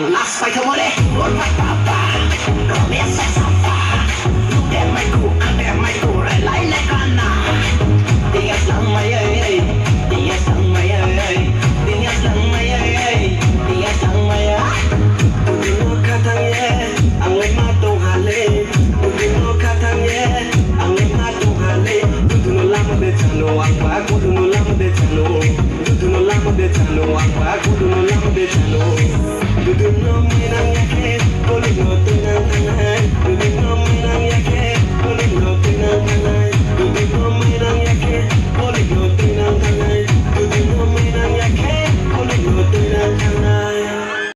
Lasไปทั้งหมดเลยรถป่าเราเรียกแซ่บฟ้าลูกแดงไม่กูอันแดงไม่กูไรไหลในกันนะดิ้งสังไม่เอ้ยดิ้งสังไม่เอ้ยดิ้งสังไม่เอ้ยดิ้งสังไม่เอ้ยดูดูข้าทางเย่อังเลยมาตรงหาเลยดูดูข้าทางเย่อังเลยมาตรงหาเลยดูดูลามาเดชาโนอังวากูดูลามาเดชาโนดูดูลามาเดชาโนอังวากูดูลามาเดชาโน